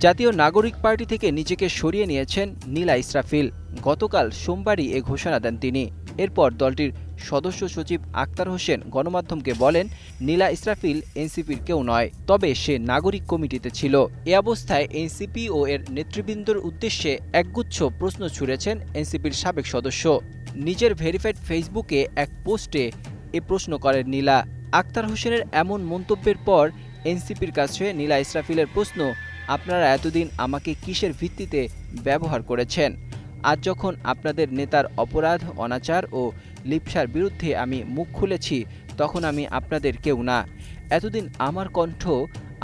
জাতীয় নাগরিক পার্টি থেকে নিজেকে সরিয়ে নিয়েছেন নীলা ইসরাফিল। গতকাল সোমবারই এ ঘোষণা দেন তিনি। এরপর দলটির সদস্য সচিব আক্তার হোসেন গণমাধ্যমকে বলেন, নীলা ইসরাফিল এনসিপির কেউ নয়, তবে সে নাগরিক কমিটিতে ছিল। এ অবস্থায় এনসিপি ও এর নেতৃবৃন্দর উদ্দেশ্যে একগুচ্ছ প্রশ্ন ছুড়েছেন এনসিপির সাবেক সদস্য। নিজের ভেরিফাইড ফেসবুকে এক পোস্টে এ প্রশ্ন করেন নীলা। আক্তার হোসেনের এমন মন্তব্যের পর এনসিপির কাছে নীলা ইসরাফিলের প্রশ্ন, আপনারা এতদিন আমাকে কিসের ভিত্তিতে ব্যবহার করেছেন? আজ যখন আপনাদের নেতার অপরাধ, অনাচার ও লিপ্সার বিরুদ্ধে আমি মুখ খুলেছি, তখন আমি আপনাদের কেউ না। এতদিন আমার কণ্ঠ,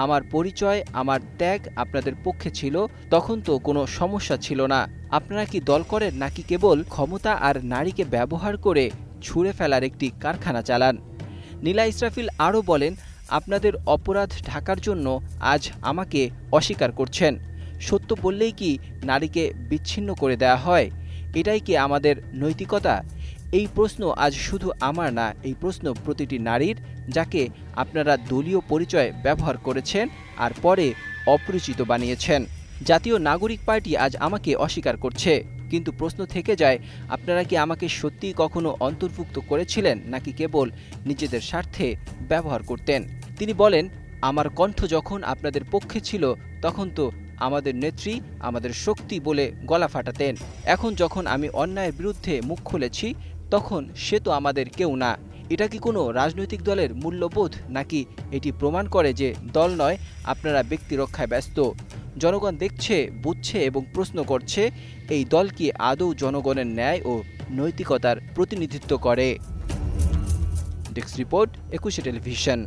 আমার পরিচয়, আমার ত্যাগ আপনাদের পক্ষে ছিল, তখন তো কোনো সমস্যা ছিল না। আপনারা কি দল করেন নাকি কেবল ক্ষমতা আর নারীকে ব্যবহার করে ছুঁড়ে ফেলার একটি কারখানা চালান? নীলা ইসরাফিল আরও বলেন, আপনাদের অপরাধ ঢাকার জন্য আজ আমাকে অস্বীকার করছেন। সত্য বললেই কি নারীকে বিচ্ছিন্ন করে দেয়া হয়? এটাই কি আমাদের নৈতিকতা? এই প্রশ্ন আজ শুধু আমার না, এই প্রশ্ন প্রতিটি নারীর, যাকে আপনারা দলীয় পরিচয় ব্যবহার করেছেন আর পরে অপরিচিত বানিয়েছেন। জাতীয় নাগরিক পার্টি আজ আমাকে অস্বীকার করছে, কিন্তু প্রশ্ন থেকে যায়, আপনারা কি আমাকে সত্যিই কখনো অন্তর্ভুক্ত করেছিলেন নাকি কেবল নিজেদের স্বার্থে ব্যবহার করতেন? তিনি বলেন, আমার কণ্ঠ যখন আপনাদের পক্ষে ছিল, তখন তো আমাদের নেত্রী আমাদের শক্তি বলে গলা ফাটাতেন। এখন যখন আমি অন্যায়ের বিরুদ্ধে মুখ খুলেছি, তখন সে তো আমাদের কেউ না। এটা কি কোনো রাজনৈতিক দলের মূল্যবোধ, নাকি এটি প্রমাণ করে যে দল নয়, আপনারা ব্যক্তি রক্ষায় ব্যস্ত? জনগণ দেখছে, বুঝছে এবং প্রশ্ন করছে, এই দল কি আদৌ জনগণের ন্যায় ও নৈতিকতার প্রতিনিধিত্ব করে? Desk report, ২১ television.